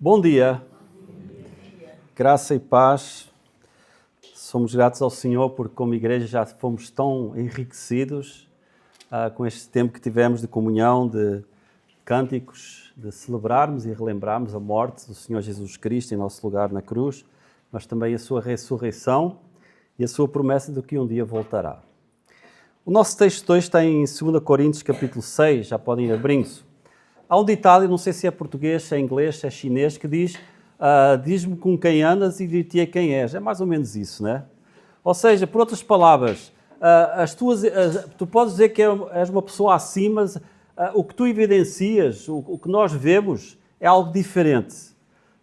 Bom dia, graça e paz. Somos gratos ao Senhor porque como igreja já fomos tão enriquecidos com este tempo que tivemos de comunhão, de cânticos, de celebrarmos e relembrarmos a morte do Senhor Jesus Cristo em nosso lugar na cruz, mas também a sua ressurreição e a sua promessa de que um dia voltará. O nosso texto de hoje está em 2 Coríntios capítulo 6, já podem ir abrindo-se. Há um ditado, não sei se é português, se é inglês, se é chinês, que diz diz-me com quem andas e dir-te-ei quem és. É mais ou menos isso, não é? Ou seja, por outras palavras, tu podes dizer que és uma pessoa assim, mas o que tu evidencias, o que nós vemos, é algo diferente.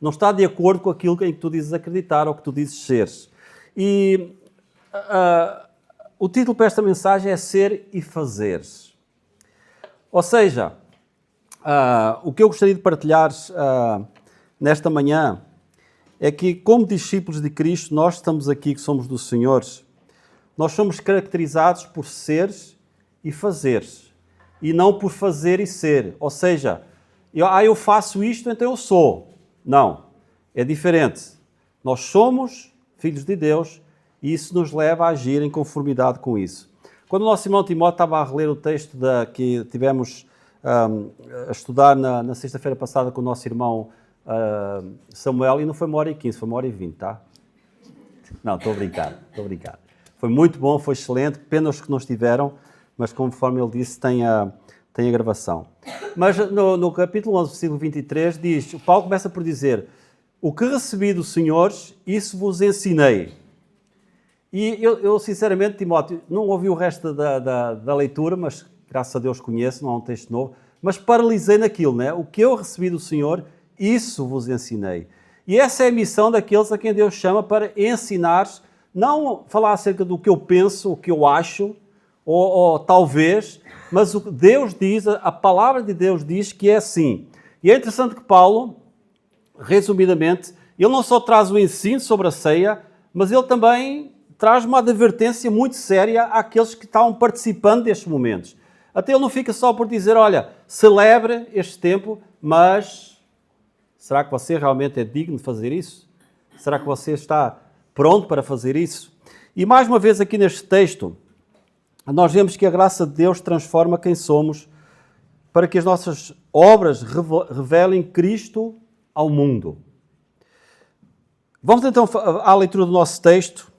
Não está de acordo com aquilo em que tu dizes acreditar ou que tu dizes seres. E o título para esta mensagem é Ser e Fazeres. Ou seja, o que eu gostaria de partilhar nesta manhã é que, como discípulos de Cristo, nós estamos aqui, que somos do Senhor, nós somos caracterizados por seres e fazeres, e não por fazer e ser. Ou seja, eu faço isto, então eu sou. Não, é diferente. Nós somos filhos de Deus e isso nos leva a agir em conformidade com isso. Quando o nosso irmão Timóteo estava a reler o texto que tivemos a estudar na sexta-feira passada com o nosso irmão Samuel, e não foi 1h15, foi 1h20, tá? Não, estou a brincar. Foi muito bom, foi excelente, pena os que não estiveram, mas conforme ele disse, tem a gravação. Mas no capítulo 11, versículo 23, o Paulo começa por dizer: o que recebi dos senhores, isso vos ensinei. E eu sinceramente, Timóteo, não ouvi o resto da leitura, mas graças a Deus conheço, não é um texto novo, mas paralisei naquilo, né? O que eu recebi do Senhor, isso vos ensinei. E essa é a missão daqueles a quem Deus chama para ensinar, não falar acerca do que eu penso, o que eu acho, ou talvez, mas o que Deus diz, a palavra de Deus diz que é assim. E é interessante que Paulo, resumidamente, ele não só traz o ensino sobre a ceia, mas ele também traz uma advertência muito séria àqueles que estão participando destes momentos. Até ele não fica só por dizer, olha, celebre este tempo, mas será que você realmente é digno de fazer isso? Será que você está pronto para fazer isso? E mais uma vez aqui neste texto, nós vemos que a graça de Deus transforma quem somos para que as nossas obras revelem Cristo ao mundo. Vamos então à leitura do nosso texto.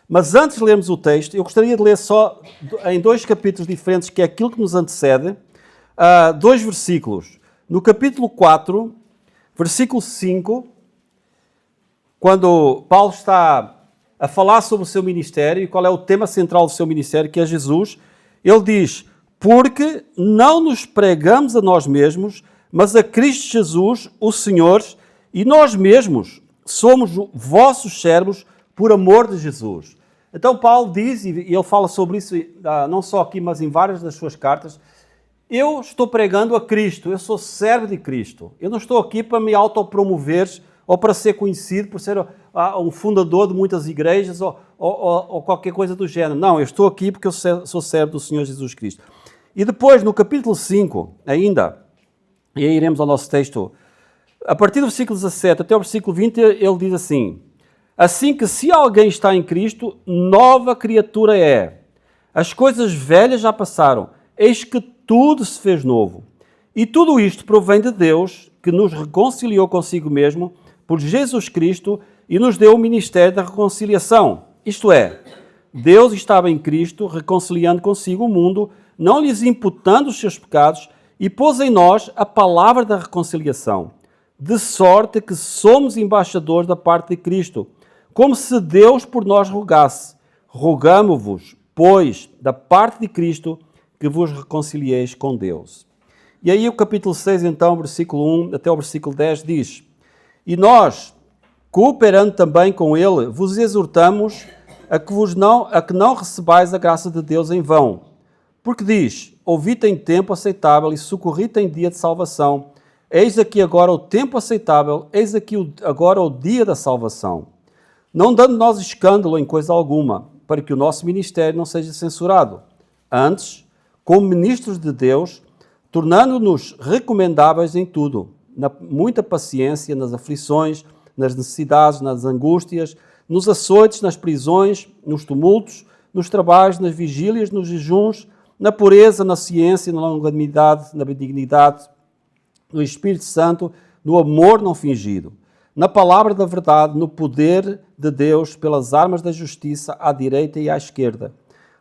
Mas antes de lermos o texto, eu gostaria de ler só em 2 capítulos diferentes, que é aquilo que nos antecede, 2 versículos. No capítulo 4, versículo 5, quando Paulo está a falar sobre o seu ministério e qual é o tema central do seu ministério, que é Jesus, ele diz: porque não nos pregamos a nós mesmos, mas a Cristo Jesus, o Senhor, e nós mesmos somos vossos servos por amor de Jesus. Então Paulo diz, e ele fala sobre isso não só aqui, mas em várias das suas cartas: eu estou pregando a Cristo, eu sou servo de Cristo. Eu não estou aqui para me autopromover ou para ser conhecido por ser um fundador de muitas igrejas ou qualquer coisa do género. Não, eu estou aqui porque eu sou servo do Senhor Jesus Cristo. E depois, no capítulo 5, ainda, e aí iremos ao nosso texto, a partir do versículo 17 até o versículo 20, ele diz assim: assim que se alguém está em Cristo, nova criatura é. As coisas velhas já passaram, eis que tudo se fez novo. E tudo isto provém de Deus, que nos reconciliou consigo mesmo por Jesus Cristo e nos deu o ministério da reconciliação. Isto é, Deus estava em Cristo reconciliando consigo o mundo, não lhes imputando os seus pecados, e pôs em nós a palavra da reconciliação, de sorte que somos embaixadores da parte de Cristo, como se Deus por nós rogasse. Rogamo-vos, pois, da parte de Cristo, que vos reconcilieis com Deus. E aí o capítulo 6, então, versículo 1 até o versículo 10 diz: e nós, cooperando também com ele, vos exortamos a que não recebais a graça de Deus em vão. Porque diz: ouvi em tempo aceitável e socorri em dia de salvação. Eis aqui agora o tempo aceitável, eis aqui agora o dia da salvação. Não dando nós escândalo em coisa alguma, para que o nosso ministério não seja censurado. Antes, como ministros de Deus, tornando-nos recomendáveis em tudo, muita paciência nas aflições, nas necessidades, nas angústias, nos açoites, nas prisões, nos tumultos, nos trabalhos, nas vigílias, nos jejuns, na pureza, na ciência, na longanimidade, na benignidade, no Espírito Santo, no amor não fingido, na palavra da verdade, no poder de Deus, pelas armas da justiça, à direita e à esquerda,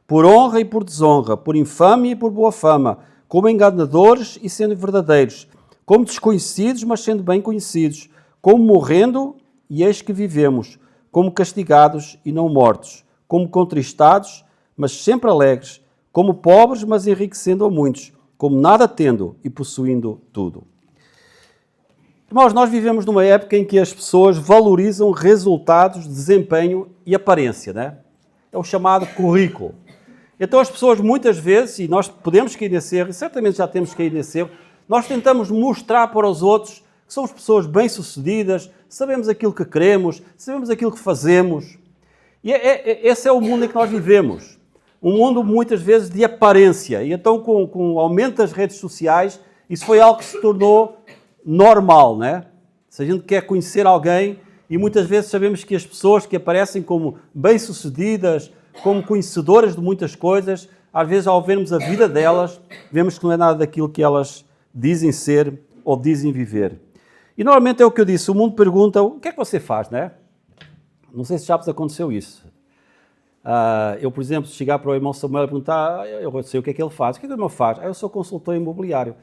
por honra e por desonra, por infâmia e por boa fama, como enganadores e sendo verdadeiros, como desconhecidos, mas sendo bem conhecidos, como morrendo e eis que vivemos, como castigados e não mortos, como contristados, mas sempre alegres, como pobres, mas enriquecendo a muitos, como nada tendo e possuindo tudo. Irmãos, nós vivemos numa época em que as pessoas valorizam resultados, desempenho e aparência, né? É o chamado currículo. Então as pessoas muitas vezes, e nós podemos cair nesse erro, e certamente já temos caído nesse erro, nós tentamos mostrar para os outros que somos pessoas bem-sucedidas, sabemos aquilo que queremos, sabemos aquilo que fazemos. E esse é o mundo em que nós vivemos. Um mundo muitas vezes de aparência. E então com o aumento das redes sociais, isso foi algo que se tornou normal, né? Se a gente quer conhecer alguém, e muitas vezes sabemos que as pessoas que aparecem como bem-sucedidas, como conhecedoras de muitas coisas, às vezes ao vermos a vida delas, vemos que não é nada daquilo que elas dizem ser ou dizem viver. E normalmente é o que eu disse, o mundo pergunta, o que é que você faz, né? Não sei se já vos aconteceu isso. Eu, por exemplo, se chegar para o irmão Samuel e perguntar, eu sei o que é que ele faz. O que é que o irmão faz? Eu sou consultor imobiliário.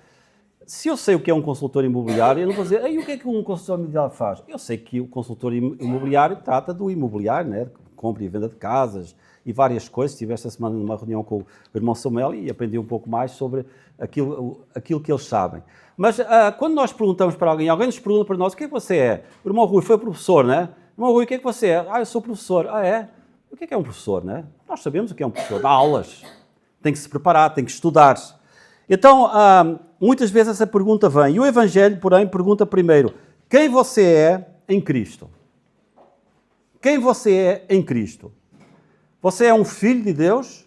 Se eu sei o que é um consultor imobiliário, eu não vou dizer, o que é que um consultor imobiliário faz? Eu sei que o consultor imobiliário trata do imobiliário, né? Compra e venda de casas e várias coisas. Estive esta semana numa reunião com o irmão Samuel e aprendi um pouco mais sobre aquilo que eles sabem. Mas quando nós perguntamos para alguém nos pergunta para nós, o que é que você é? O irmão Rui foi professor, né? Irmão Rui, o que é que você é? Eu sou professor. É? O que é um professor, né? Nós sabemos o que é um professor. Dá aulas. Tem que se preparar, tem que estudar. Então, muitas vezes essa pergunta vem. E o Evangelho, porém, pergunta primeiro, quem você é em Cristo? Quem você é em Cristo? Você é um filho de Deus?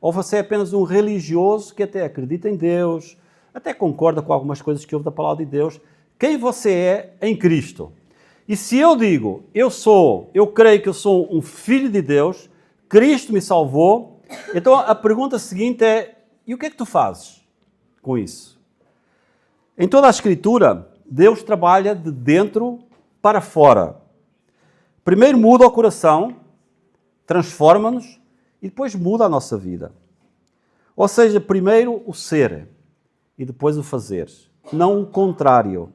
Ou você é apenas um religioso que até acredita em Deus, até concorda com algumas coisas que ouve da palavra de Deus? Quem você é em Cristo? E se eu digo, eu creio que eu sou um filho de Deus, Cristo me salvou, então a pergunta seguinte é, e o que é que tu fazes com isso? Em toda a Escritura, Deus trabalha de dentro para fora. Primeiro muda o coração, transforma-nos e depois muda a nossa vida. Ou seja, primeiro o ser e depois o fazer, não o contrário.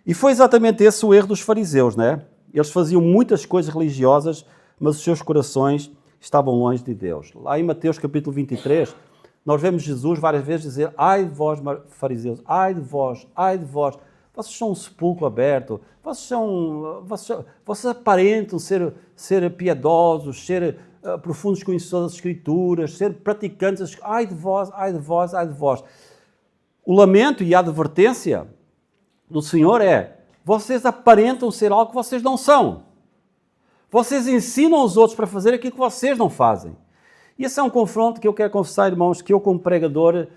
E foi exatamente esse o erro dos fariseus, né? Eles faziam muitas coisas religiosas, mas os seus corações estavam longe de Deus. Lá em Mateus capítulo 23, nós vemos Jesus várias vezes dizer, ai de vós, fariseus, ai de vós, vocês são um sepulcro aberto, vocês aparentam ser piedosos, ser profundos conhecedores das Escrituras, ser praticantes, ai de vós, ai de vós, ai de vós. O lamento e a advertência do Senhor é, vocês aparentam ser algo que vocês não são. Vocês ensinam os outros para fazer aquilo que vocês não fazem. E esse é um confronto que eu quero confessar, irmãos, que eu como pregador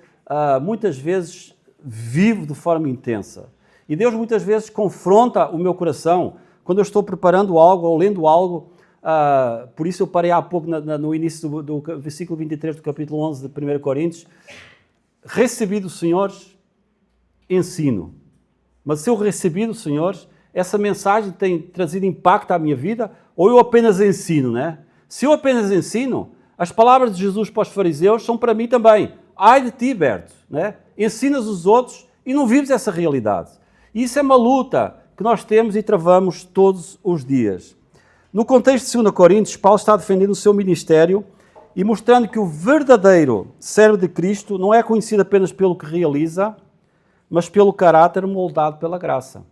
muitas vezes vivo de forma intensa. E Deus muitas vezes confronta o meu coração quando eu estou preparando algo ou lendo algo. Por isso eu parei há pouco no início do versículo 23 do capítulo 11 de 1 Coríntios. Recebi do Senhor ensino. Mas se eu recebi do Senhor, essa mensagem tem trazido impacto à minha vida ou eu apenas ensino, né? Se eu apenas ensino, as palavras de Jesus para os fariseus são para mim também. Ai de ti, Berto, né? Ensinas os outros e não vives essa realidade. E isso é uma luta que nós temos e travamos todos os dias. No contexto de 2 Coríntios, Paulo está defendendo o seu ministério e mostrando que o verdadeiro servo de Cristo não é conhecido apenas pelo que realiza, mas pelo caráter moldado pela graça.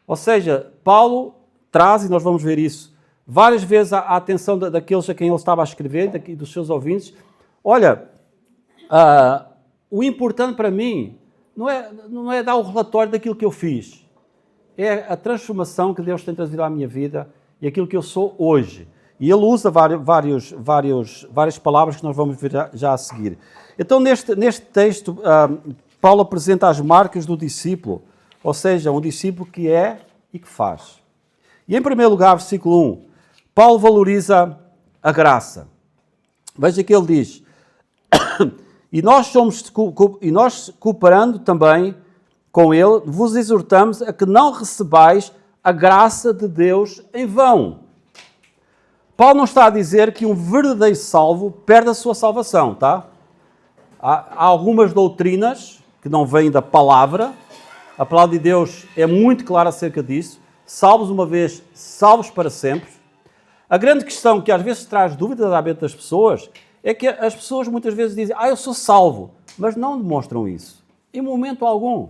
Ou seja, Paulo traz, e nós vamos ver isso, várias vezes a atenção daqueles a quem ele estava a escrever, dos seus ouvintes. Olha, o importante para mim não é dar o relatório daquilo que eu fiz. É a transformação que Deus tem trazido à minha vida e aquilo que eu sou hoje. E ele usa várias palavras que nós vamos ver já a seguir. Então, neste texto, Paulo apresenta as marcas do discípulo, Ou seja, um discípulo que é e que faz. E em primeiro lugar, versículo 1, Paulo valoriza a graça. Veja que ele diz, e nós cooperando também com ele, vos exortamos a que não recebais a graça de Deus em vão. Paulo não está a dizer que um verdadeiro salvo perde a sua salvação, tá? Há algumas doutrinas que não vêm da palavra. A palavra de Deus é muito clara acerca disso. Salvos uma vez, salvos para sempre. A grande questão que às vezes traz dúvida à mente das pessoas é que as pessoas muitas vezes dizem, eu sou salvo, mas não demonstram isso. Em momento algum.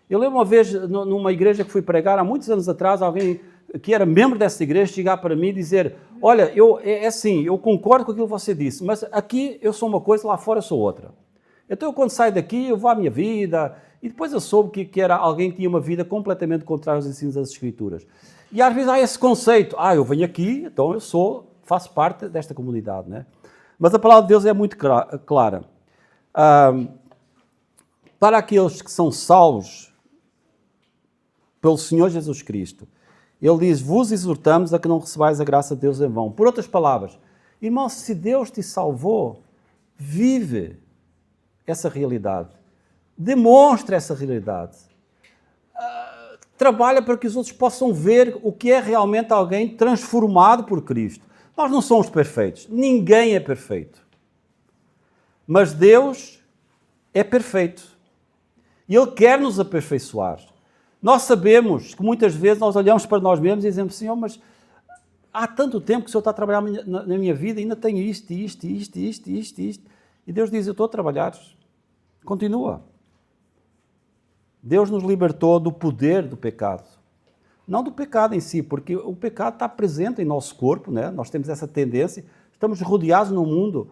Eu lembro uma vez, numa igreja que fui pregar, há muitos anos atrás, alguém que era membro dessa igreja chegar para mim e dizer, olha, eu concordo com aquilo que você disse, mas aqui eu sou uma coisa, lá fora eu sou outra. Então eu quando saio daqui, eu vou à minha vida, e depois eu soube que era alguém que tinha uma vida completamente contrária aos ensinos das Escrituras. E às vezes há esse conceito, eu venho aqui, então eu faço parte desta comunidade, né? Mas a palavra de Deus é muito clara. Para aqueles que são salvos pelo Senhor Jesus Cristo, ele diz, vos exortamos a que não recebais a graça de Deus em vão. Por outras palavras, irmão, se Deus te salvou, vive essa realidade. Demonstra essa realidade. Trabalha para que os outros possam ver o que é realmente alguém transformado por Cristo. Nós não somos perfeitos. Ninguém é perfeito. Mas Deus é perfeito. E Ele quer nos aperfeiçoar. Nós sabemos que muitas vezes nós olhamos para nós mesmos e dizemos, Senhor, mas há tanto tempo que o Senhor está a trabalhar na minha vida e ainda tenho isto. E Deus diz, eu estou a trabalhar. Continua. Deus nos libertou do poder do pecado. Não do pecado em si, porque o pecado está presente em nosso corpo, né? Nós temos essa tendência, estamos rodeados no mundo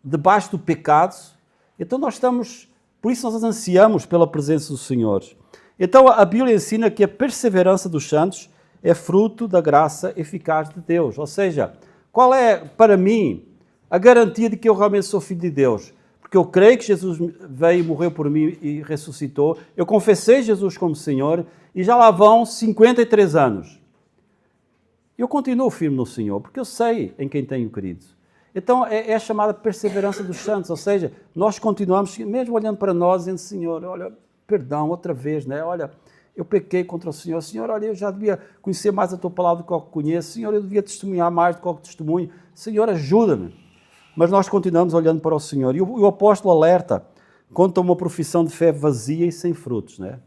debaixo do pecado, então por isso nós ansiamos pela presença do Senhor. Então a Bíblia ensina que a perseverança dos santos é fruto da graça eficaz de Deus. Ou seja, qual é, para mim, a garantia de que eu realmente sou filho de Deus? Porque eu creio que Jesus veio e morreu por mim e ressuscitou. Eu confessei Jesus como Senhor e já lá vão 53 anos. Eu continuo firme no Senhor, porque eu sei em quem tenho crido. Então é a chamada perseverança dos santos, ou seja, nós continuamos, mesmo olhando para nós, dizendo, Senhor, olha, perdão, outra vez, né? Olha, eu pequei contra o Senhor. Senhor, olha, eu já devia conhecer mais a Tua palavra do que eu conheço. Senhor, eu devia testemunhar mais do que eu testemunho. Senhor, ajuda-me. Mas nós continuamos olhando para o Senhor. E o apóstolo alerta contra uma profissão de fé vazia e sem frutos, né?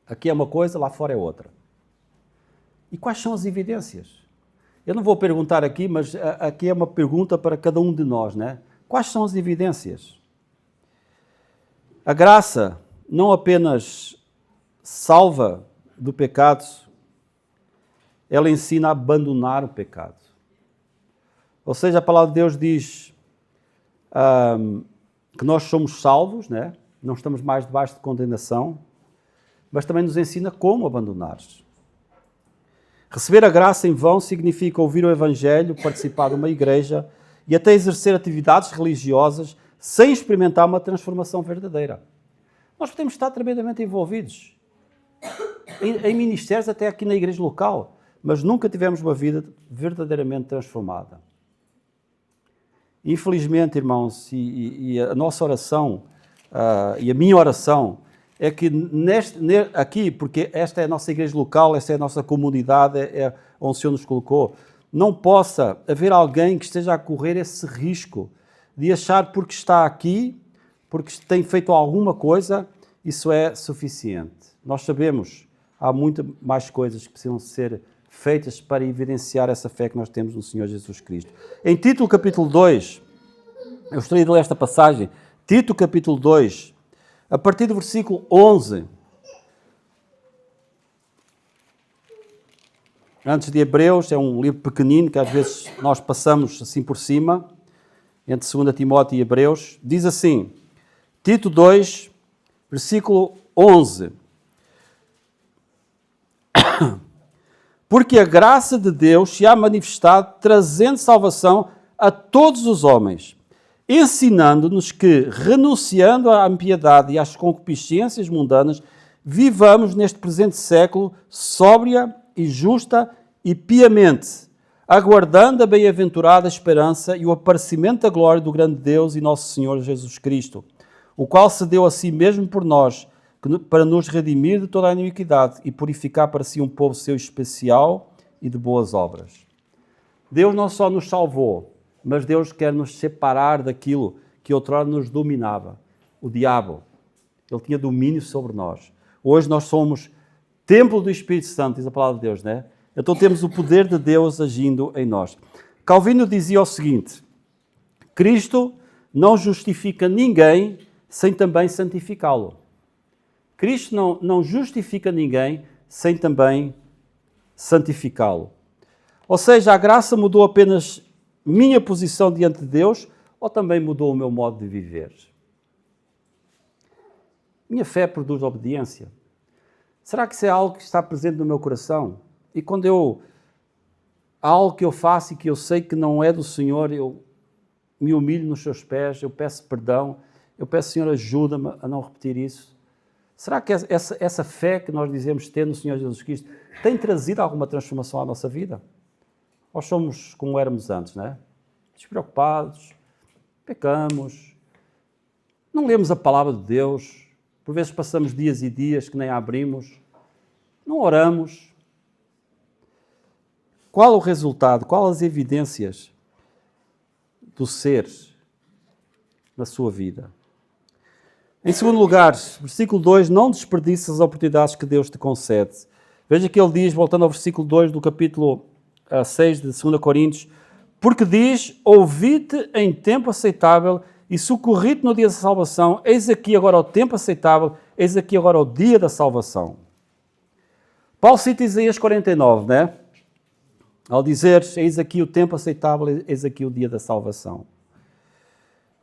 Aqui é uma coisa, lá fora é outra. E quais são as evidências? Eu não vou perguntar aqui, mas aqui é uma pergunta para cada um de nós, né? Quais são as evidências? A graça não apenas salva do pecado, ela ensina a abandonar o pecado. Ou seja, a palavra de Deus diz que nós somos salvos, né? Não estamos mais debaixo de condenação, mas também nos ensina como abandonar. Receber a graça em vão significa ouvir o Evangelho, participar de uma igreja e até exercer atividades religiosas sem experimentar uma transformação verdadeira. Nós podemos estar tremendamente envolvidos em ministérios, até aqui na igreja local, mas nunca tivemos uma vida verdadeiramente transformada. Infelizmente, irmãos, e a nossa oração e a minha oração é que aqui, porque esta é a nossa igreja local, esta é a nossa comunidade, é onde o Senhor nos colocou, não possa haver alguém que esteja a correr esse risco de achar porque está aqui, porque tem feito alguma coisa, isso é suficiente. Nós sabemos, há muitas mais coisas que precisam ser feitas para evidenciar essa fé que nós temos no Senhor Jesus Cristo. Em Tito capítulo 2, eu gostaria de ler esta passagem, Tito capítulo 2, a partir do versículo 11, antes de Hebreus, é um livro pequenino que às vezes nós passamos assim por cima, entre 2 Timóteo e Hebreus, diz assim, Tito 2, versículo 11, porque a graça de Deus se há manifestado trazendo salvação a todos os homens, ensinando-nos que, renunciando à impiedade e às concupiscências mundanas, vivamos neste presente século sóbria e justa e piamente, aguardando a bem-aventurada esperança e o aparecimento da glória do grande Deus e nosso Senhor Jesus Cristo, o qual se deu a si mesmo por nós, para nos redimir de toda a iniquidade e purificar para si um povo seu especial e de boas obras. Deus não só nos salvou, mas Deus quer nos separar daquilo que outrora nos dominava, o diabo. Ele tinha domínio sobre nós. Hoje nós somos templo do Espírito Santo, diz a palavra de Deus, né? Então temos o poder de Deus agindo em nós. Calvino dizia o seguinte: Cristo não justifica ninguém sem também santificá-lo. Cristo não justifica ninguém sem também santificá-lo. Ou seja, a graça mudou apenas minha posição diante de Deus ou também mudou o meu modo de viver? Minha fé produz obediência. Será que isso é algo que está presente no meu coração? E quando há algo que eu faço e que eu sei que não é do Senhor, eu me humilho nos seus pés, eu peço perdão, eu peço, Senhor, ajuda-me a não repetir isso. Será que essa fé que nós dizemos ter no Senhor Jesus Cristo tem trazido alguma transformação à nossa vida? Ou somos como éramos antes, não é? Despreocupados, pecamos, não lemos a palavra de Deus, por vezes passamos dias e dias que nem a abrimos, não oramos. Qual o resultado, qual as evidências do ser na sua vida? Em segundo lugar, versículo 2, não desperdices as oportunidades que Deus te concede. Veja que ele diz, voltando ao versículo 2 do capítulo 6 de 2 Coríntios, porque diz, ouvi-te em tempo aceitável e socorri-te no dia da salvação, eis aqui agora o tempo aceitável, eis aqui agora o dia da salvação. Paulo cita Isaías 49, né? Ao dizer, eis aqui o tempo aceitável, eis aqui o dia da salvação.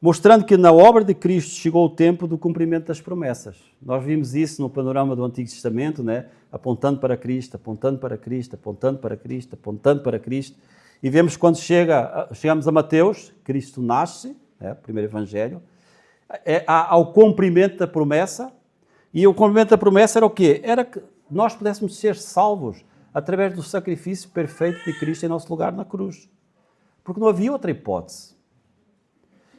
Mostrando que na obra de Cristo chegou o tempo do cumprimento das promessas. Nós vimos isso no panorama do Antigo Testamento, né? Apontando para Cristo, apontando para Cristo, apontando para Cristo, apontando para Cristo. E vemos quando chegamos a Mateus, Cristo nasce, né? O primeiro Evangelho, há o cumprimento da promessa. E o cumprimento da promessa era o quê? Era que nós pudéssemos ser salvos através do sacrifício perfeito de Cristo em nosso lugar na cruz. Porque não havia outra hipótese.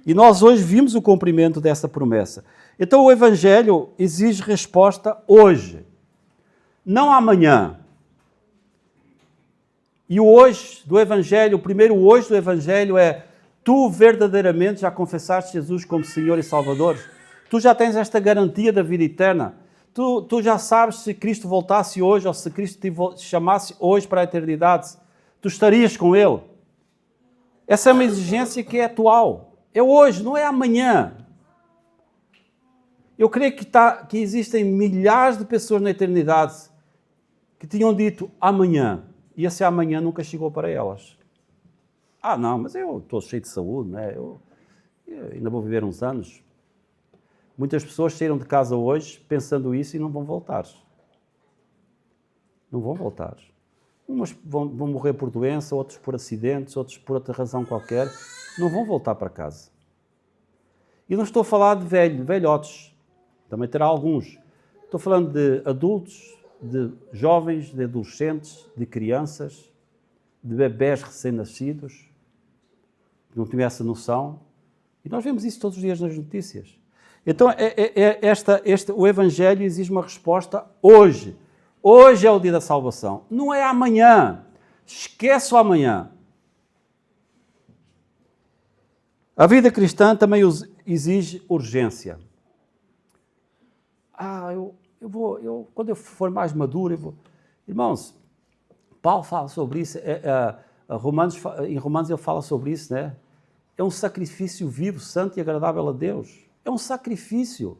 E nós hoje vimos o cumprimento dessa promessa. Então o Evangelho exige resposta hoje, não amanhã. E o hoje do Evangelho, o primeiro hoje do Evangelho é: tu verdadeiramente já confessaste Jesus como Senhor e Salvador? Tu já tens esta garantia da vida eterna? Tu já sabes, se Cristo voltasse hoje ou se Cristo te chamasse hoje para a eternidade, tu estarias com Ele? Essa é uma exigência que é atual. É hoje, não é amanhã. Eu creio que existem milhares de pessoas na eternidade que tinham dito amanhã, e esse amanhã nunca chegou para elas. Ah, não, mas eu estou cheio de saúde, né? Eu ainda vou viver uns anos. Muitas pessoas saíram de casa hoje pensando isso e não vão voltar. Não vão voltar. Umas vão morrer por doença, outros por acidentes, outros por outra razão qualquer. Não vão voltar para casa. E não estou a falar de velhotes. Também terá alguns. Estou falando de adultos, de jovens, de adolescentes, de crianças, de bebés recém-nascidos, que não tinham essa noção. E nós vemos isso todos os dias nas notícias. Então, o Evangelho exige uma resposta hoje. Hoje é o dia da salvação. Não é amanhã. Esquece o amanhã. A vida cristã também exige urgência. Quando eu for mais maduro, eu vou... Irmãos, Paulo fala sobre isso, em Romanos ele fala sobre isso, né? É um sacrifício vivo, santo e agradável a Deus. É um sacrifício.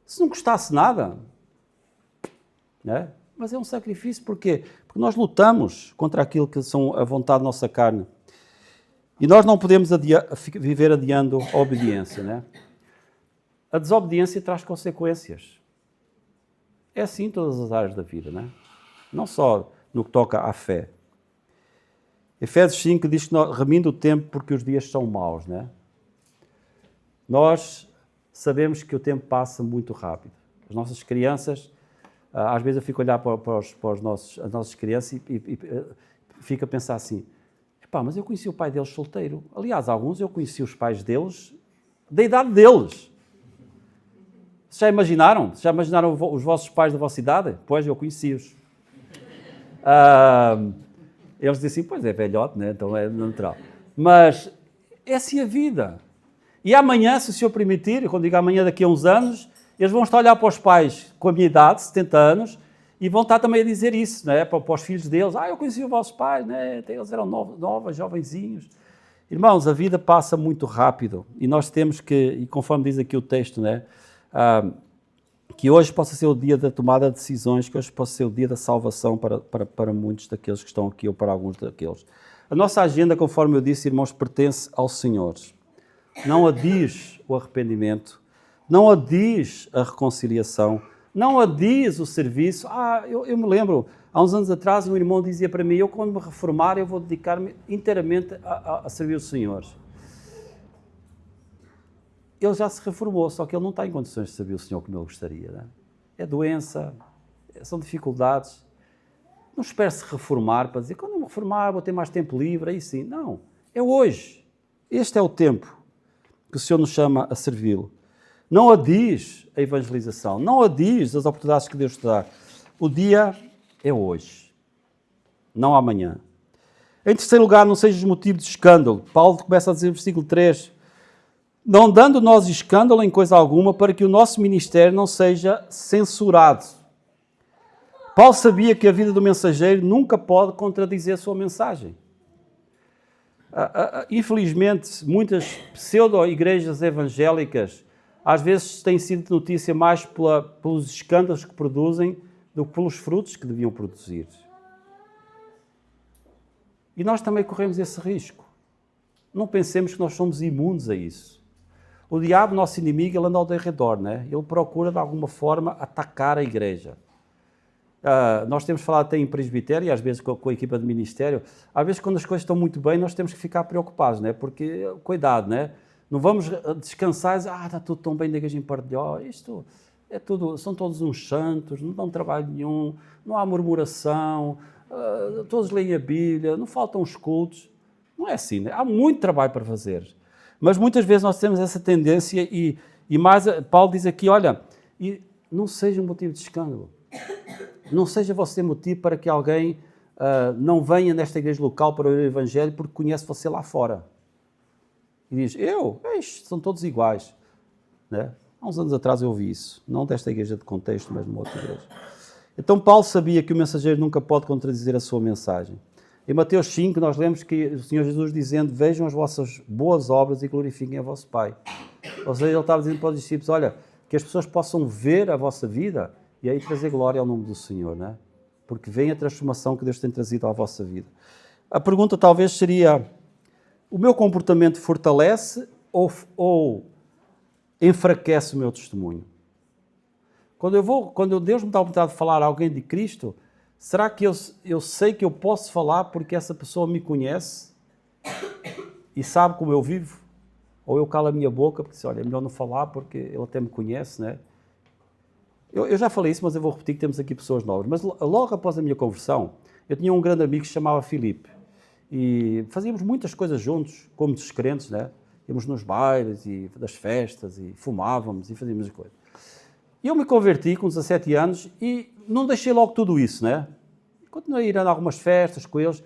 Se não custasse nada, né? Mas é um sacrifício por quê? Porque nós lutamos contra aquilo que são a vontade da nossa carne. E nós não podemos viver adiando a obediência, né? A desobediência traz consequências. É assim em todas as áreas da vida, né? Não só no que toca à fé. Efésios 5 diz que remindo o tempo porque os dias são maus, né? Nós sabemos que o tempo passa muito rápido. As nossas crianças, às vezes eu fico a olhar para as nossas crianças e fico a pensar assim, mas eu conheci o pai deles solteiro. Aliás, alguns eu conheci os pais deles da idade deles. Já imaginaram? Já imaginaram os vossos pais da vossa idade? Pois, eu conheci-os. Eles dizem assim, pois é velhote, né? Então é natural. Mas é assim a vida. E amanhã, se o Senhor permitir, e quando digo amanhã, daqui a uns anos, eles vão estar a olhar para os pais com a minha idade, 70 anos, e vão estar também a dizer isso, né? Para os filhos deles. Eu conheci os vossos pais, né? Eles eram novos, jovenzinhos. Irmãos, a vida passa muito rápido e nós temos que, e conforme diz aqui o texto, né? Que hoje possa ser o dia da tomada de decisões, que hoje possa ser o dia da salvação para muitos daqueles que estão aqui ou para alguns daqueles. A nossa agenda, conforme eu disse, irmãos, pertence ao Senhor. Não adies o arrependimento, não adies a reconciliação, não adies o serviço. Eu me lembro, há uns anos atrás, um irmão dizia para mim, eu quando me reformar, eu vou dedicar-me inteiramente a servir o Senhor. Ele já se reformou, só que ele não está em condições de servir o Senhor como ele gostaria. Né? É doença, são dificuldades. Não espere se reformar para dizer, quando eu me reformar vou ter mais tempo livre, aí sim. Não, é hoje. Este é o tempo que o Senhor nos chama a servi-lo. Não adies a evangelização, não adies as oportunidades que Deus te dá. O dia é hoje, não amanhã. Em terceiro lugar, não sejas motivo de escândalo. Paulo começa a dizer no versículo 3, não dando nós escândalo em coisa alguma, para que o nosso ministério não seja censurado. Paulo sabia que a vida do mensageiro nunca pode contradizer a sua mensagem. Infelizmente, muitas pseudo-igrejas evangélicas às vezes têm sido notícia mais pelos escândalos que produzem do que pelos frutos que deviam produzir. E nós também corremos esse risco. Não pensemos que nós somos imunes a isso. O diabo, nosso inimigo, ele anda ao redor, né? Ele procura, de alguma forma, atacar a igreja. Nós temos falado até em presbitério, e às vezes com a equipa de ministério, às vezes quando as coisas estão muito bem, nós temos que ficar preocupados, né? Porque, cuidado, né? Não vamos descansar e dizer, está tudo tão bem na igreja em Partilhó, isto é tudo, são todos uns santos, não dão trabalho nenhum, não há murmuração, todos leem a Bíblia, não faltam os cultos. Não é assim, né? Há muito trabalho para fazer. Mas muitas vezes nós temos essa tendência e mais, Paulo diz aqui, olha, e não seja um motivo de escândalo. Não seja você motivo para que alguém não venha nesta igreja local para ouvir o Evangelho porque conhece você lá fora. E diz, são todos iguais. Né? Há uns anos atrás eu ouvi isso, não desta igreja de contexto, mas numa outra igreja. Então Paulo sabia que o mensageiro nunca pode contradizer a sua mensagem. Em Mateus 5 nós lemos que o Senhor Jesus dizendo, vejam as vossas boas obras e glorifiquem a vosso Pai. Ou seja, ele estava dizendo para os discípulos, olha, que as pessoas possam ver a vossa vida e aí trazer glória ao nome do Senhor, né? Porque vem a transformação que Deus tem trazido à vossa vida. A pergunta talvez seria, o meu comportamento fortalece ou enfraquece o meu testemunho? Quando Deus me dá a oportunidade de falar a alguém de Cristo, será que eu sei que eu posso falar porque essa pessoa me conhece e sabe como eu vivo? Ou eu calo a minha boca porque diz, olha, é melhor não falar porque ele até me conhece, né? Eu já falei isso, mas eu vou repetir que temos aqui pessoas novas. Mas logo após a minha conversão, eu tinha um grande amigo que se chamava Filipe. E fazíamos muitas coisas juntos, como descrentes, né? Íamos nos bailes e das festas e fumávamos e fazíamos as coisas. E eu me converti com 17 anos e não deixei logo tudo isso, né? Continuei a ir a algumas festas com eles.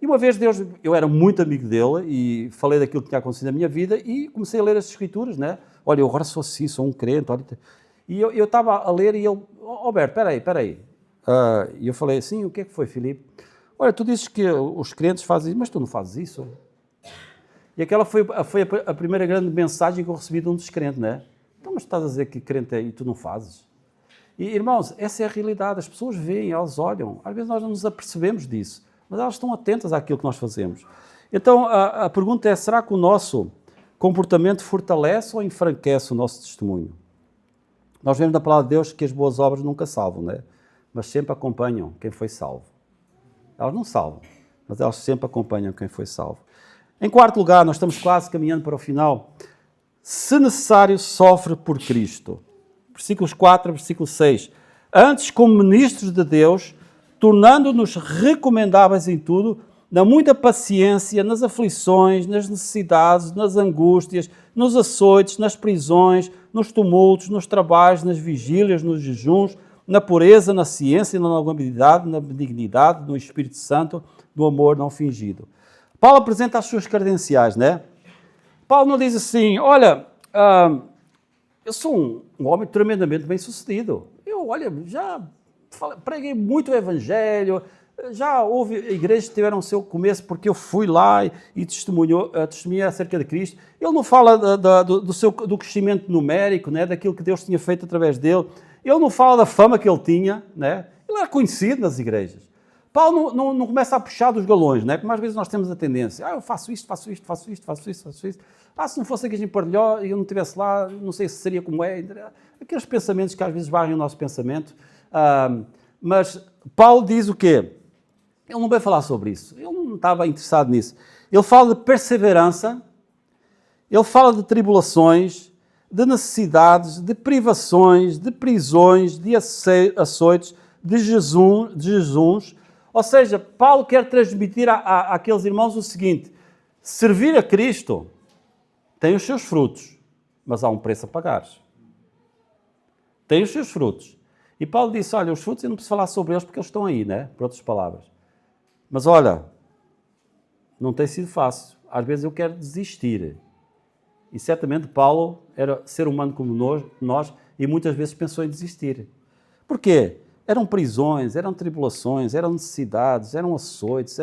E uma vez eu era muito amigo dele e falei daquilo que tinha acontecido na minha vida e comecei a ler as Escrituras, né? Olha, eu agora sou assim, sou um crente, olha. E eu estava a ler e ele, Alberto, espera aí. E eu falei assim, o que é que foi, Filipe? Olha, tu dizes que os crentes fazem isso, mas tu não fazes isso. E aquela foi a primeira grande mensagem que eu recebi de um descrente, né? Então, mas estás a dizer que crente é e tu não fazes? E, irmãos, essa é a realidade. As pessoas veem, elas olham. Às vezes nós não nos apercebemos disso, mas elas estão atentas àquilo que nós fazemos. Então, a pergunta é, será que o nosso comportamento fortalece ou enfraquece o nosso testemunho? Nós vemos na palavra de Deus que as boas obras nunca salvam, né? Mas sempre acompanham quem foi salvo. Elas não salvam, mas elas sempre acompanham quem foi salvo. Em quarto lugar, nós estamos quase caminhando para o final. Se necessário, sofre por Cristo. versículos 4 a versículo 6. Antes, como ministros de Deus, tornando-nos recomendáveis em tudo, na muita paciência, nas aflições, nas necessidades, nas angústias, nos açoites, nas prisões, nos tumultos, nos trabalhos, nas vigílias, nos jejuns, na pureza, na ciência, na longanimidade, na benignidade, no Espírito Santo, no amor não fingido. Paulo apresenta as suas credenciais, né? Paulo não diz assim, olha, eu sou um homem tremendamente bem-sucedido. Já preguei muito o Evangelho, já houve igrejas que tiveram o seu começo porque eu fui lá e testemunhei acerca de Cristo. Ele não fala do crescimento numérico, né, daquilo que Deus tinha feito através dele. Ele não fala da fama que ele tinha, né? Ele era conhecido nas igrejas. Paulo não começa a puxar dos galões, né? Como às vezes nós temos a tendência. Eu faço isto. Se não fosse a igreja em Parelhó e eu não estivesse lá, não sei se seria como é. Aqueles pensamentos que às vezes varrem o nosso pensamento. Mas Paulo diz o quê? Ele não veio falar sobre isso. Ele não estava interessado nisso. Ele fala de perseverança, ele fala de tribulações, de necessidades, de privações, de prisões, de açoites, de jejuns. Ou seja, Paulo quer transmitir àqueles irmãos o seguinte: servir a Cristo tem os seus frutos, mas há um preço a pagar. Tem os seus frutos. E Paulo disse, olha, os frutos eu não preciso falar sobre eles porque eles estão aí, né? Por outras palavras. Mas olha, não tem sido fácil. Às vezes eu quero desistir. E certamente Paulo era ser humano como nós e muitas vezes pensou em desistir. Porquê? Eram prisões, eram tribulações, eram necessidades, eram açoites,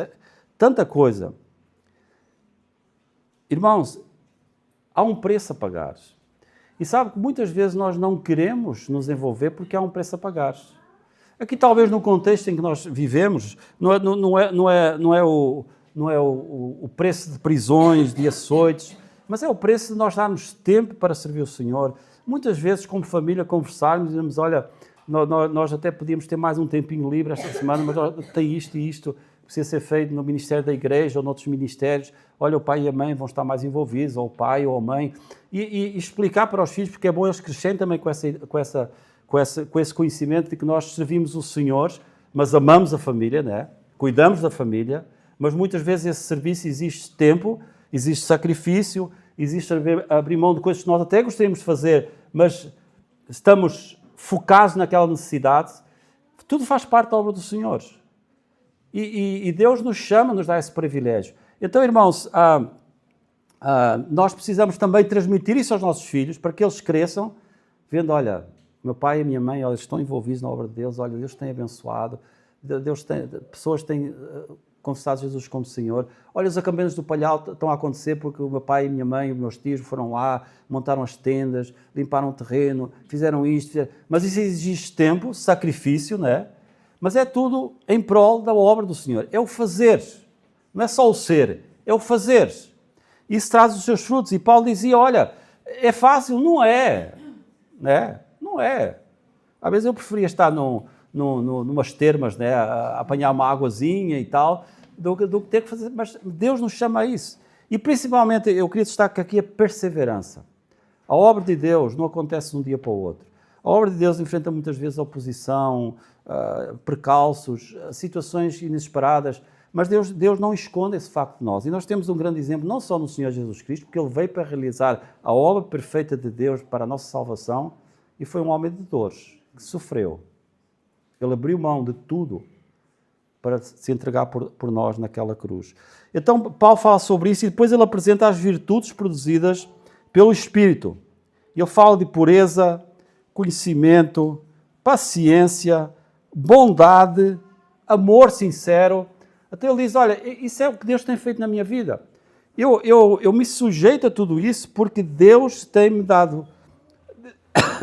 tanta coisa. Irmãos, há um preço a pagar. E sabe que muitas vezes nós não queremos nos envolver porque há um preço a pagar. Aqui talvez no contexto em que nós vivemos, não é o preço de prisões, de açoites, mas é o preço de nós darmos tempo para servir o Senhor. Muitas vezes, como família, conversarmos e dizemos, olha, nós até podíamos ter mais um tempinho livre esta semana, mas tem isto e isto, precisa ser feito no ministério da igreja ou noutros ministérios. Olha, o pai e a mãe vão estar mais envolvidos, ou o pai ou a mãe, e explicar para os filhos, porque é bom eles crescerem também com esse conhecimento de que nós servimos o Senhor, mas amamos a família, né? Cuidamos da família, mas muitas vezes esse serviço exige tempo, existe sacrifício, existe abrir mão de coisas que nós até gostaríamos de fazer, mas estamos focados naquela necessidade. Tudo faz parte da obra do Senhor. E Deus nos chama, nos dá esse privilégio. Então, irmãos, nós precisamos também transmitir isso aos nossos filhos, para que eles cresçam, vendo, olha, meu pai e a minha mãe, olha, estão envolvidos na obra de Deus, olha, Deus tem abençoado, pessoas têm confessado Jesus como Senhor. Olha, os acampamentos do Palhal estão a acontecer porque o meu pai e a minha mãe, os meus tios foram lá, montaram as tendas, limparam o terreno, fizeram isto. Mas isso exige tempo, sacrifício, não é? Mas é tudo em prol da obra do Senhor. É o fazer, não é só o ser, é o fazer. Isso traz os seus frutos. E Paulo dizia, olha, é fácil? Não é. Né? Não é. Às vezes eu preferia estar numas termas, né, a apanhar uma águazinha e tal, do que ter que fazer. Mas Deus nos chama a isso. E principalmente, eu queria destacar aqui a perseverança. A obra de Deus não acontece de um dia para o outro. A obra de Deus enfrenta muitas vezes oposição, precalços, situações inesperadas, mas Deus não esconde esse facto de nós. E nós temos um grande exemplo, não só no Senhor Jesus Cristo, porque Ele veio para realizar a obra perfeita de Deus para a nossa salvação, e foi um homem de dores, que sofreu. Ele abriu mão de tudo para se entregar por nós naquela cruz. Então, Paulo fala sobre isso e depois ele apresenta as virtudes produzidas pelo Espírito. Ele fala de pureza, conhecimento, paciência, bondade, amor sincero. Até ele diz, olha, isso é o que Deus tem feito na minha vida. Eu me sujeito a tudo isso porque Deus tem-me dado,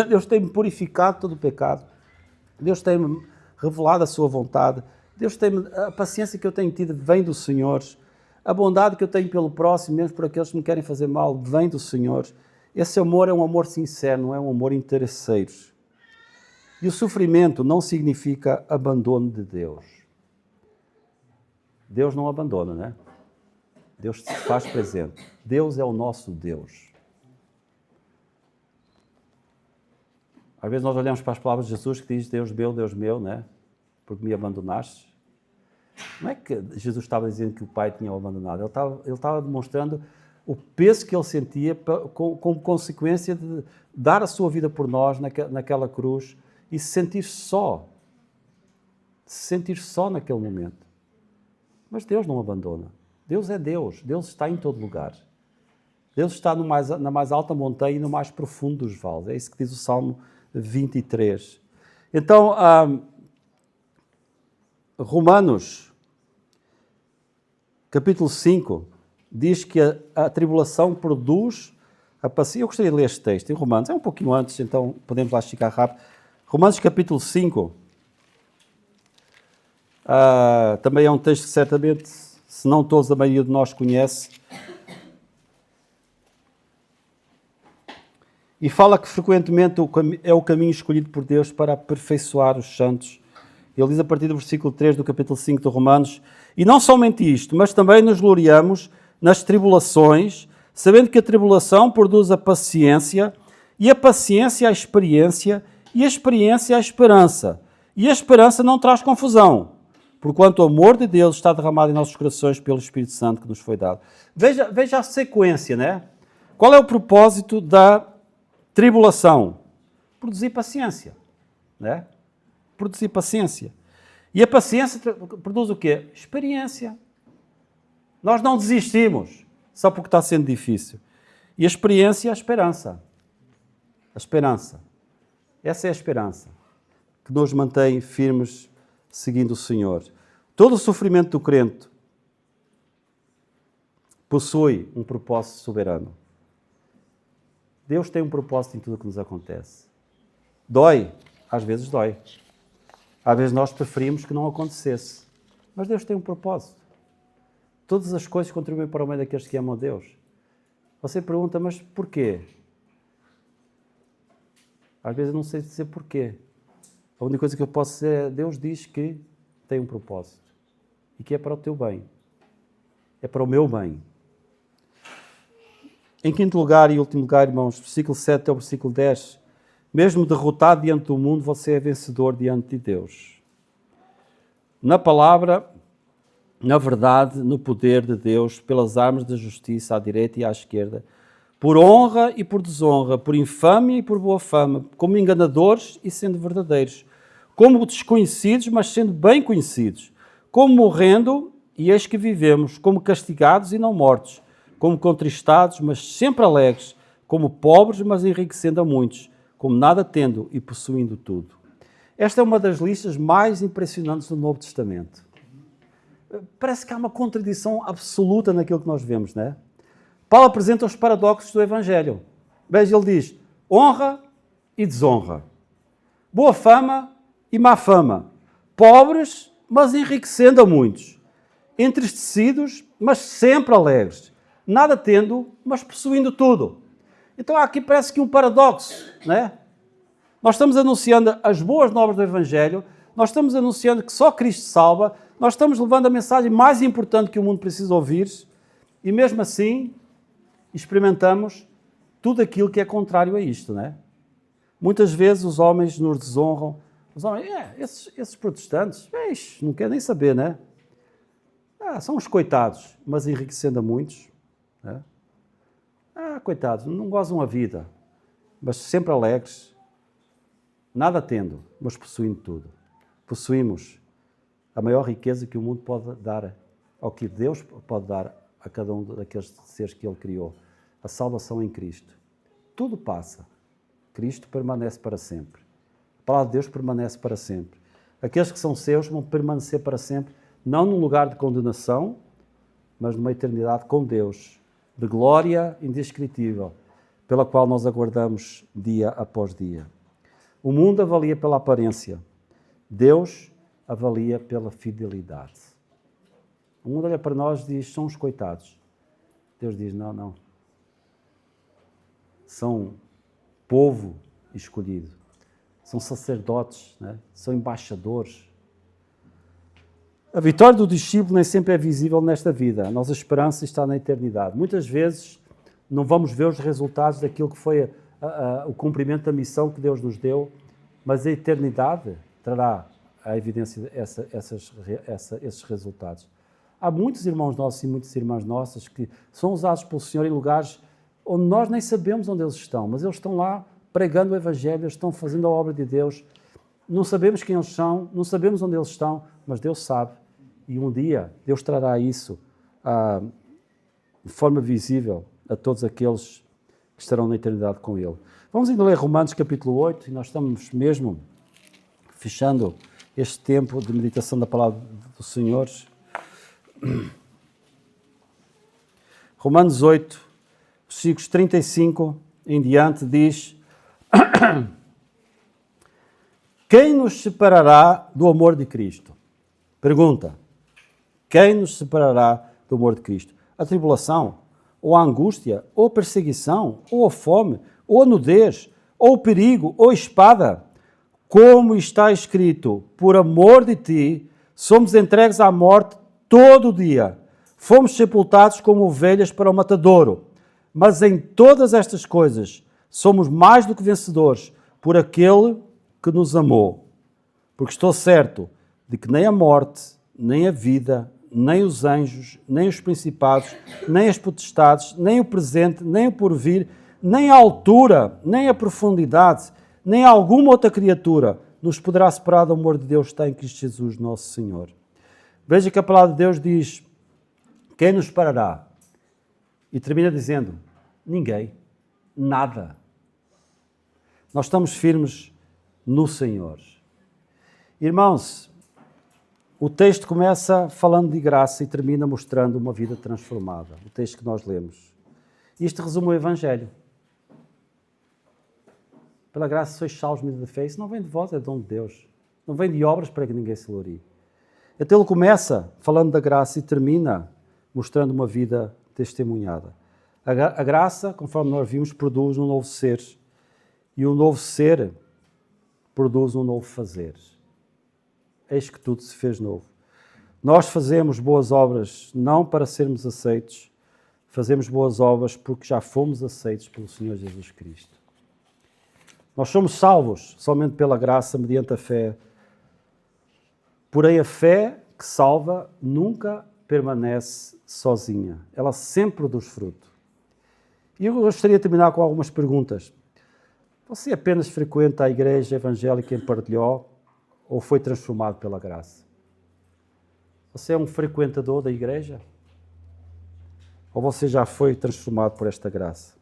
Deus tem-me purificado todo o pecado. Deus tem-me revelado a sua vontade. Deus tem-me, a paciência que eu tenho tido vem do Senhor. A bondade que eu tenho pelo próximo, mesmo por aqueles que me querem fazer mal, vem do Senhor. Esse amor é um amor sincero, não é um amor interesseiro. E o sofrimento não significa abandono de Deus. Deus não abandona, né? Deus se faz presente. Deus é o nosso Deus. Às vezes nós olhamos para as palavras de Jesus que diz Deus meu, né? Porque me abandonaste. Não é que Jesus estava dizendo que o Pai tinha o abandonado. Ele estava demonstrando o peso que ele sentia como consequência de dar a sua vida por nós naquela cruz e se sentir só. Se sentir só naquele momento. Mas Deus não abandona. Deus é Deus. Deus está em todo lugar. Deus está na mais alta montanha e no mais profundo dos vales. É isso que diz o Salmo 23. Então, Romanos, capítulo 5, diz que a tribulação produz a paciência. Eu gostaria de ler este texto em Romanos. É um pouquinho antes, então podemos lá esticar rápido. Romanos, capítulo 5. Também é um texto que certamente, se não todos, a maioria de nós conhece. E fala que frequentemente é o caminho escolhido por Deus para aperfeiçoar os santos. Ele diz a partir do versículo 3 do capítulo 5 de Romanos: e não somente isto, mas também nos gloriamos nas tribulações, sabendo que a tribulação produz a paciência, e a paciência a experiência, e a experiência a esperança. E a esperança não traz confusão, porquanto o amor de Deus está derramado em nossos corações pelo Espírito Santo que nos foi dado. Veja a sequência, né? Qual é o propósito da tribulação? Produzir paciência, né? Produzir paciência. E a paciência produz o quê? Experiência. Nós não desistimos só porque está sendo difícil. E a experiência é a esperança. A esperança. Essa é a esperança que nos mantém firmes seguindo o Senhor. Todo o sofrimento do crente possui um propósito soberano. Deus tem um propósito em tudo o que nos acontece. Dói? Às vezes dói. Às vezes nós preferimos que não acontecesse. Mas Deus tem um propósito. Todas as coisas contribuem para o bem daqueles que amam a Deus. Você pergunta, mas porquê? Às vezes eu não sei dizer porquê. A única coisa que eu posso dizer é Deus diz que tem um propósito. E que é para o teu bem. É para o meu bem. Em quinto lugar e último lugar, irmãos, versículo 7 até o versículo 10. Mesmo derrotado diante do mundo, você é vencedor diante de Deus. Na palavra, na verdade, no poder de Deus, pelas armas da justiça à direita e à esquerda, por honra e por desonra, por infâmia e por boa fama, como enganadores e sendo verdadeiros, como desconhecidos, mas sendo bem conhecidos, como morrendo e eis que vivemos, como castigados e não mortos, como contristados, mas sempre alegres, como pobres, mas enriquecendo a muitos, como nada tendo e possuindo tudo. Esta é uma das listas mais impressionantes do Novo Testamento. Parece que há uma contradição absoluta naquilo que nós vemos, não é? Paulo apresenta os paradoxos do Evangelho. Veja, ele diz honra e desonra, boa fama e má fama, pobres, mas enriquecendo a muitos, entristecidos, mas sempre alegres, nada tendo, mas possuindo tudo. Então aqui parece que um paradoxo, não é? Nós estamos anunciando as boas novas do Evangelho, nós estamos anunciando que só Cristo salva, nós estamos levando a mensagem mais importante que o mundo precisa ouvir e mesmo assim experimentamos tudo aquilo que é contrário a isto, não é? Muitas vezes os homens nos desonram, os homens, esses protestantes, não querem nem saber, não é? São os coitados, mas enriquecendo a muitos, não é? Coitados, não gozam a vida, mas sempre alegres, nada tendo, mas possuindo tudo. Possuímos a maior riqueza que o mundo pode dar, ou que Deus pode dar a cada um daqueles seres que Ele criou. A salvação em Cristo. Tudo passa. Cristo permanece para sempre. A palavra de Deus permanece para sempre. Aqueles que são seus vão permanecer para sempre, não num lugar de condenação, mas numa eternidade com Deus, de glória indescritível, pela qual nós aguardamos dia após dia. O mundo avalia pela aparência. Deus avalia pela fidelidade. O mundo olha para nós e diz, são os coitados. Deus diz, não. São povo escolhido. São sacerdotes, né? São embaixadores. A vitória do discípulo nem sempre é visível nesta vida. A nossa esperança está na eternidade. Muitas vezes não vamos ver os resultados daquilo que foi o cumprimento da missão que Deus nos deu mas a eternidade trará a evidência esses resultados. Há muitos irmãos nossos e muitas irmãs nossas que são usados pelo Senhor em lugares onde nós nem sabemos onde eles estão, mas eles estão lá pregando o Evangelho, estão fazendo a obra de Deus. Não sabemos quem eles são, não sabemos onde eles estão, mas Deus sabe. E um dia Deus trará isso de forma visível a todos aqueles que estarão na eternidade com Ele. Vamos ainda ler Romanos capítulo 8, e nós estamos mesmo fechando este tempo de meditação da palavra do Senhor. Romanos 8, versículos 35 em diante, diz: Quem nos separará do amor de Cristo? Pergunta. Quem nos separará do amor de Cristo? A tribulação, ou a angústia, ou a perseguição, ou a fome, ou a nudez, ou o perigo, ou a espada? Como está escrito, por amor de ti, somos entregues à morte todo o dia. Fomos sepultados como ovelhas para o matadouro. Mas em todas estas coisas somos mais do que vencedores por aquele que nos amou. Porque estou certo de que nem a morte, nem a vida, nem os anjos, nem os principados, nem as potestades, nem o presente, nem o porvir, nem a altura, nem a profundidade, nem alguma outra criatura nos poderá separar do amor de Deus que está em Cristo Jesus, nosso Senhor. Veja que a palavra de Deus diz: quem nos separará? E termina dizendo: ninguém, nada. Nós estamos firmes no Senhor. Irmãos, o texto começa falando de graça e termina mostrando uma vida transformada. O texto que nós lemos. Isto resume o Evangelho. Pela graça sois salvos mediante a fé. Isso não vem de vós, é dom de Deus. Não vem de obras para que ninguém se glorie. Então ele começa falando da graça e termina mostrando uma vida testemunhada. A graça, conforme nós vimos, produz um novo ser. E o novo ser produz um novo fazer. Eis que tudo se fez novo. Nós fazemos boas obras não para sermos aceitos, fazemos boas obras porque já fomos aceitos pelo Senhor Jesus Cristo. Nós somos salvos somente pela graça, mediante a fé. Porém, a fé que salva nunca permanece sozinha. Ela sempre produz fruto. E eu gostaria de terminar com algumas perguntas. Você apenas frequenta a igreja evangélica em Partilhó ou foi transformado pela graça? Você é um frequentador da igreja? Ou você já foi transformado por esta graça?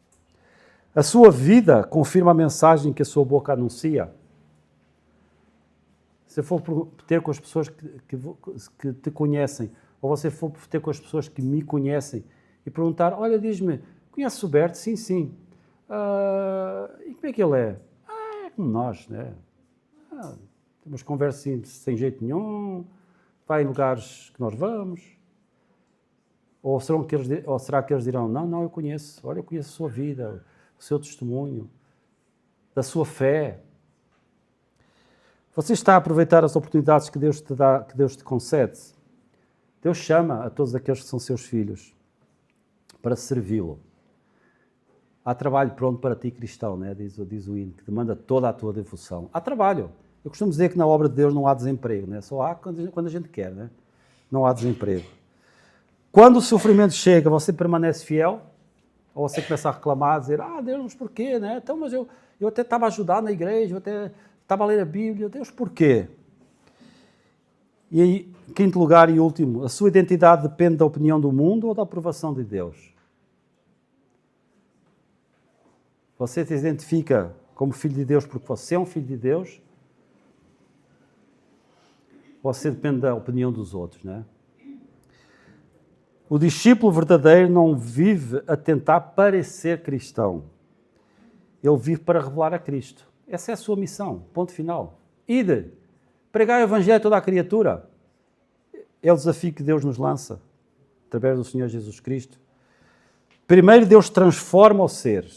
A sua vida confirma a mensagem que a sua boca anuncia? Se for ter com as pessoas que te conhecem, ou você for ter com as pessoas que me conhecem e perguntar: olha, diz-me, conheces o Berto? Sim, sim. E como é que ele é? É como nós, né? Temos conversas assim, sem jeito nenhum, vai em lugares que nós vamos. Ou será que eles dirão: não, eu conheço, olha, eu conheço a sua vida, o seu testemunho, da sua fé. Você está a aproveitar as oportunidades que Deus te dá, que Deus te concede? Deus chama a todos aqueles que são seus filhos para servi-lo. Há trabalho pronto para ti, cristão, né? diz o hino, que demanda toda a tua devoção. Há trabalho. Eu costumo dizer que na obra de Deus não há desemprego, né? Só há quando a gente quer, né? Não há desemprego. Quando o sofrimento chega, você permanece fiel? Ou você começa a reclamar, a dizer: Deus, mas porquê, né? Então, mas eu até estava a ajudar na igreja, eu até estava a ler a Bíblia, Deus, porquê? E aí, quinto lugar e último, a sua identidade depende da opinião do mundo ou da aprovação de Deus? Você se identifica como filho de Deus porque você é um filho de Deus? Ou você depende da opinião dos outros, né? O discípulo verdadeiro não vive a tentar parecer cristão. Ele vive para revelar a Cristo. Essa é a sua missão, ponto final. Ide, pregai o Evangelho a toda a criatura. É o desafio que Deus nos lança, através do Senhor Jesus Cristo. Primeiro Deus transforma o ser.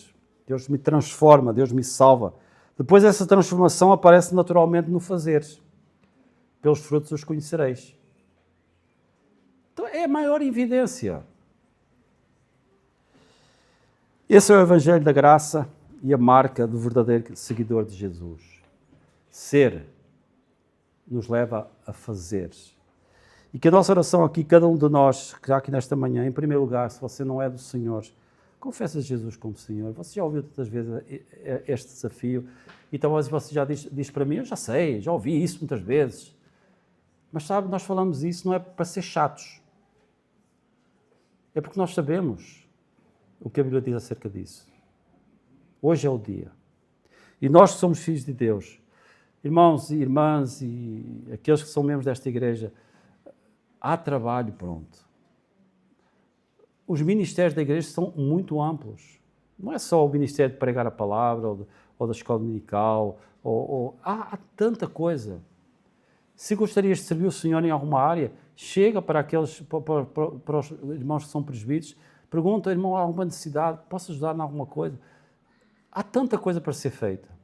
Deus me transforma, Deus me salva. Depois essa transformação aparece naturalmente no fazer. Pelos frutos os conhecereis. Então é a maior evidência. Esse é o Evangelho da Graça e a marca do verdadeiro seguidor de Jesus. Ser nos leva a fazer. E que a nossa oração aqui, cada um de nós, já aqui nesta manhã, em primeiro lugar, se você não é do Senhor, confessa Jesus como Senhor. Você já ouviu tantas vezes este desafio e talvez você já diz para mim, eu já sei, já ouvi isso muitas vezes. Mas sabe, nós falamos isso não é para ser chatos. É porque nós sabemos o que a Bíblia diz acerca disso. Hoje é o dia. E nós que somos filhos de Deus, irmãos e irmãs e aqueles que são membros desta igreja, há trabalho pronto. Os ministérios da igreja são muito amplos. Não é só o ministério de pregar a palavra ou da escola dominical. Há tanta coisa. Se gostarias de servir o Senhor em alguma área, chega para para os irmãos que são presbíteros, pergunta, irmão, há alguma necessidade? Posso ajudar em alguma coisa? Há tanta coisa para ser feita.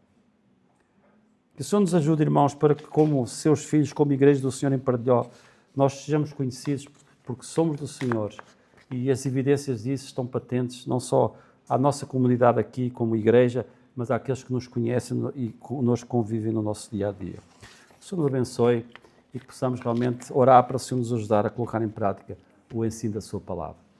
Que o Senhor nos ajude, irmãos, para que, como seus filhos, como igreja do Senhor em Pardilhó, nós sejamos conhecidos porque somos do Senhor. E as evidências disso estão patentes, não só à nossa comunidade aqui, como igreja, mas àqueles que nos conhecem e conosco convivem no nosso dia-a-dia. O Senhor nos abençoe e que possamos realmente orar para o Senhor nos ajudar a colocar em prática o ensino da sua palavra.